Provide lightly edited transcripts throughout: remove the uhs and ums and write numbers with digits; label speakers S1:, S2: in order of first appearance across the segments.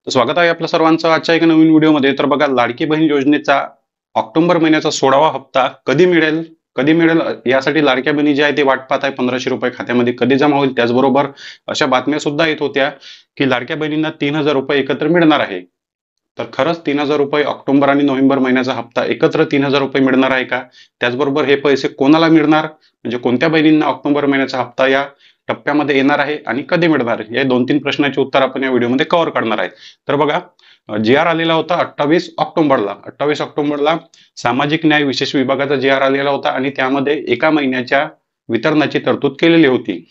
S1: स्वागत आहे आपल्या सर्वांचं आजच्या एका नवीन व्हिडिओमध्ये. तर बघा, लाडकी बहीण योजनेचा ऑक्टोबर महिन्याचा 16वा हप्ता कधी मिळेल यासाठी लाडक्या बहिणी जे आहे ते वाट पाहत आहे. 1500 रुपये खात्यामध्ये कधी जमा होईल. त्याचबरोबर अशा बातम्या सुद्धा येत होत्या की लाडक्या बहिणींना 3000 रुपये एकत्र मिळणार आहे. तर खरंच 3000 रुपये ऑक्टोबर आणि नोव्हेंबर महिन्याचा हप्ता एकत्र 3000 रुपये मिळणार आहे का? त्याचबरोबर हे पैसे कोणाला मिळणार, म्हणजे कोणत्या बहिणींना ऑक्टोबर महिन्याचा हप्ता या टप्प्यामध्ये येणार आहे आणि कधी मिळणार आहे, या 2-3 प्रश्नाचे उत्तर आपण या व्हिडिओमध्ये कव्हर करणार आहे. तर बघा, जी आर आलेला होता 28 ऑक्टोबरला सामाजिक न्याय विशेष विभागाचा जी आर आलेला होता आणि त्यामध्ये एका महिन्याच्या वितरणाची तरतूद केलेली होती.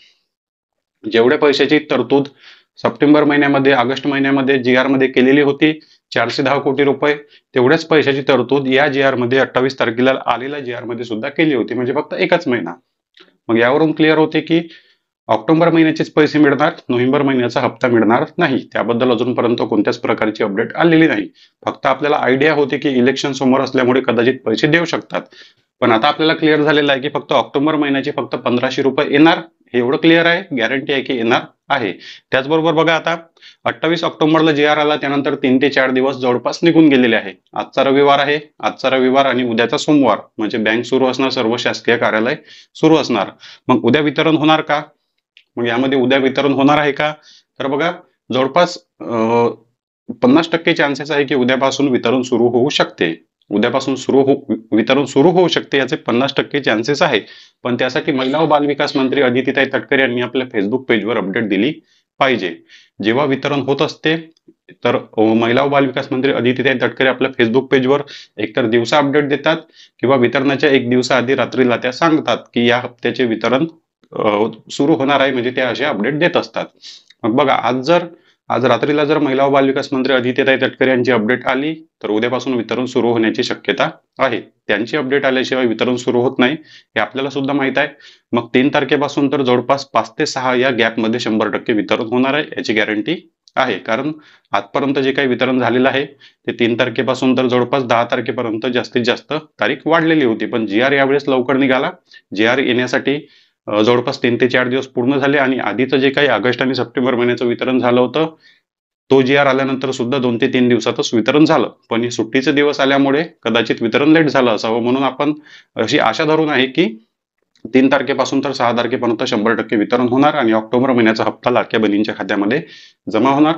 S1: जेवढ्या पैशाची तरतूद सप्टेंबर महिन्यामध्ये, ऑगस्ट महिन्यामध्ये जी आर मध्ये केलेली होती 410 कोटी रुपये, तेवढ्याच पैशाची तरतूद या जी आर मध्ये 28 तारखेला आलेल्या जी आर मध्ये सुद्धा केली होती, म्हणजे फक्त एकच महिना. मग यावरून क्लिअर होते की ऑक्टोबर महिन्याचेच पैसे मिळणार, नोव्हेंबर महिन्याचा हप्ता मिळणार नाही. त्याबद्दल अजूनपर्यंत कोणत्याच प्रकारची अपडेट आलेली नाही. फक्त आपल्याला आयडिया होते की इलेक्शन समोर असल्यामुळे कदाचित पैसे देऊ शकतात. पण आता आपल्याला क्लिअर झालेलं आहे की फक्त ऑक्टोबर महिन्याचे फक्त 1500 रुपये येणार, हे एवढं क्लिअर आहे, गॅरंटी आहे की येणार आहे. त्याचबरोबर बघा, आता 28 ऑक्टोबरला जी आर आला, त्यानंतर 3 ते 4 दिवस जवळपास निघून गेलेले आहे. आजचा रविवार आणि उद्याचा सोमवार, म्हणजे बँक सुरू असणार, सर्व शासकीय कार्यालय सुरू असणार. मग उद्या वितरण होणार का? मग यामध्ये उद्या वितरण होणार आहे का? तर बघा, जवळपास 50% चान्सेस आहे की उद्यापासून वितरण सुरू होऊ शकते. वितरण सुरू होऊ शकते, याचे 50% चान्सेस आहे. पण त्यासाठी महिला व बालविकास मंत्री अदितीताई तटकरे यांनी आपल्या फेसबुक पेजवर अपडेट दिली पाहिजे. जेव्हा वितरण होत असते तर महिला व बालविकास मंत्री अदितीताई तटकरे आपल्या फेसबुक पेजवर एकतर दिवसा अपडेट देतात किंवा वितरणाच्या एक दिवसाआधी रात्रीला त्या सांगतात की या हप्त्याचे वितरण सुरू होणार आहे, म्हणजे त्या असे अपडेट देत असतात. मग बघा, आज रात्रीला जर महिला व बालविकास मंत्री अदितीताई तटकरे यांची अपडेट आली तर उद्यापासून वितरण सुरू होण्याची शक्यता आहे. त्यांची अपडेट आल्याशिवाय वितरण सुरू होत नाही, हे आपल्याला सुद्धा माहित आहे. मग 3 तारखेपासून तर जवळपास 5 ते 6 या गॅपमध्ये 100% वितरण होणार आहे, याची गॅरंटी आहे. कारण आजपर्यंत जे काही वितरण झालेलं आहे ते 3 तारखेपासून तर जवळपास 10 तारखेपर्यंत जास्तीत जास्त तारीख वाढलेली होती. पण जी आर यावेळेस लवकर निघाला. जी आर येण्यासाठी जवळपास 3 ते 4 दिवस पूर्ण झाले आणि आधीचं जे काही ऑगस्ट आणि सप्टेंबर महिन्याचं वितरण झालं होतं, तो जी आर आल्यानंतर सुद्धा 2 ते 3 दिवसातच वितरण झालं. पण हे सुट्टीचे दिवस आल्यामुळे कदाचित वितरण लेट झालं असावं, म्हणून आपण अशी आशा धरून आहे की 3 तारखेपासून तर 6 तारखेपर्यंत 100% वितरण होणार आणि ऑक्टोबर महिन्याचा हप्ता लाडक्या बहिणींच्या खात्यामध्ये जमा होणार.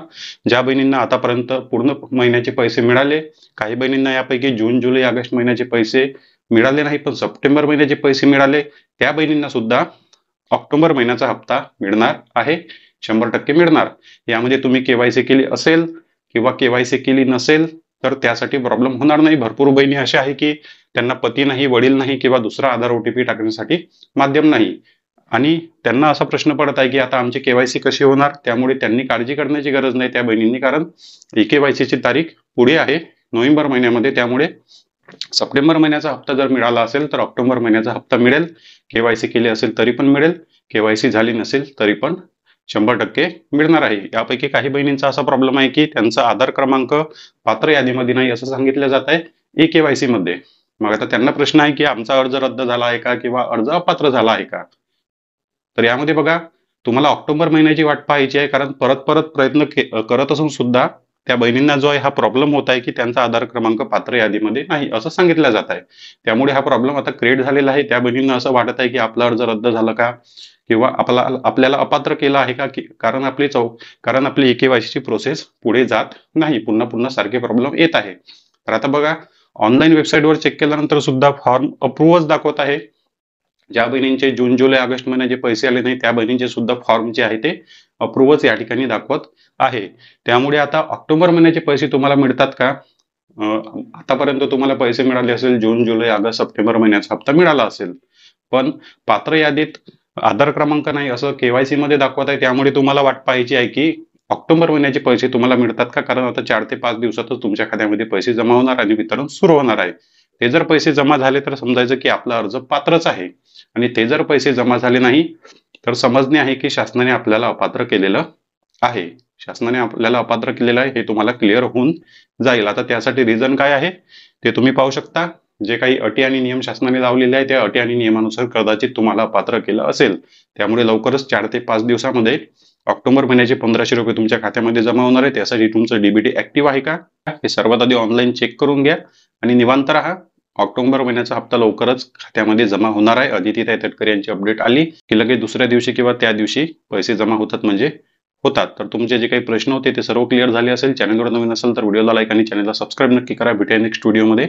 S1: ज्या बहिणींना आतापर्यंत पूर्ण महिन्याचे पैसे मिळाले, काही बहिणींना यापैकी जून, जुलै, ऑगस्ट महिन्याचे पैसे मिळाले नाही पण सप्टेंबर महिन्याचे पैसे मिळाले, त्या बहिणींना सुद्धा ऑक्टोबर महिन्याचा हप्ता मिळणार आहे, 100% मिळणार. यामध्ये तुम्ही केवायसी केली असेल किंवा केवायसी केली नसेल तर त्यासाठी प्रॉब्लेम होणार नाही. भरपूर बहिणी अशा आहे की त्यांना पती नाही, वडील नाही किंवा दुसरा आधार ओटीपी टाकण्यासाठी माध्यम नाही आणि त्यांना असा प्रश्न पडत आहे की आता आमची केवायसी कशी होणार. त्यामुळे त्यांनी काळजी करण्याची गरज नाही त्या बहिणींनी, कारण केवायसीची तारीख पुढे आहे नोव्हेंबर महिन्यामध्ये. त्यामुळे सप्टेंबर महिन्याचा हप्ता जर मिळाला असेल तर ऑक्टोबर महिन्याचा हप्ता मिळेल. केवायसी केली असेल तरी पण मिळेल, केवायसी झाली नसेल तरी पण 100% मिळणार आहे. यापैकी काही बहिणींचा असा प्रॉब्लेम आहे की त्यांचा आधार क्रमांक पात्र यादीमध्ये नाही असं सांगितलं जात आहे ई केवायसी मध्ये. मग आता त्यांना प्रश्न आहे की आमचा अर्ज रद्द झाला आहे का किंवा अर्ज अपात्र झाला आहे का? तर यामध्ये बघा, तुम्हाला ऑक्टोबर महिन्याची वाट पाहायची आहे, कारण परत परत प्रयत्न करत असून सुद्धा त्या बहिणींना जो आहे हा प्रॉब्लेम होत आहे की त्यांचा आधार क्रमांक पात्र यादीमध्ये नाही असं सांगितलं जात आहे. त्यामुळे हा प्रॉब्लेम आता क्रिएट झालेला आहे. त्या बहिणींना असं वाटत आहे की आपला अर्ज रद्द झाला का किंवा आपल्याला अपात्र केलं आहे का, कारण आपली ईकेवायसीची प्रोसेस पुढे जात नाही, पुन्हा सारखे प्रॉब्लेम येत आहे. तर आता बघा, ऑनलाईन वेबसाईटवर चेक केल्यानंतर सुद्धा फॉर्म अप्रूव्हच दाखवत आहे. ज्या बहिणींचे जून, जुलै, ऑगस्ट महिन्याचे पैसे आले नाही त्या बहिणींचे सुद्धा फॉर्म जे आहे ते अप्रूव्हच या ठिकाणी दाखवत आहे. त्यामुळे आता ऑक्टोबर महिन्याचे पैसे तुम्हाला मिळतात का? आतापर्यंत तुम्हाला पैसे मिळाले असेल, जून, जुलै, ऑगस्ट, सप्टेंबर महिन्याचा हप्ता मिळाला असेल, पण पात्र यादीत आधार क्रमांक नाही असं केवायसी मध्ये दाखवत आहे. त्यामुळे तुम्हाला वाट पाहायची आहे की ऑक्टोबर महिन्याचे पैसे तुम्हाला मिळतात का, कारण आता 4 ते 5 दिवसातच तुमच्या खात्यामध्ये पैसे जमा होणार आणि वितरण सुरू होणार आहे. ते जर पैसे जमा झाले तर समजायचं की आपला अर्ज पात्रच आहे आणि ते जर पैसे जमा झाले नाही तर समजणे आहे की शासनाने आपल्याला अपात्र केलेलं आहे. हे तुम्हाला क्लिअर होऊन जाईल. आता त्यासाठी रिझन काय आहे ते तुम्ही पाहू शकता. जे काही अटी आणि नियम शासनाने लावलेले आहे त्या अटी आणि नियमानुसार कदाचित तुम्हाला अपात्र केलं असेल. त्यामुळे लवकरच 4 ते 5 दिवसामध्ये ऑक्टोबर महिन्याचे 1500 रुपये तुमच्या खात्यामध्ये जमा होणार आहे. त्यासाठी तुमचं डीबीटी ऍक्टिव्ह आहे का हे सर्वात आधी ऑनलाईन चेक करून घ्या आणि निवांत राहा. ऑक्टोबर महिन्याचा हप्ता लवकरच खात्यामध्ये जमा होणार आहे. अदितीताई तटकरे यांची अपडेट आली की लगेच दुसऱ्या दिवशी किंवा त्या दिवशी पैसे जमा होतात म्हणजे होतात. तर तुमचे जे काही प्रश्न होते ते सर्व क्लिअर झाले असेल. चॅनलवर नवीन असेल तर व्हिडिओला लाईक आणि चॅनलला सबस्क्राईब नक्की करा. भेटूया नेक्स्ट व्हिडिओमध्ये.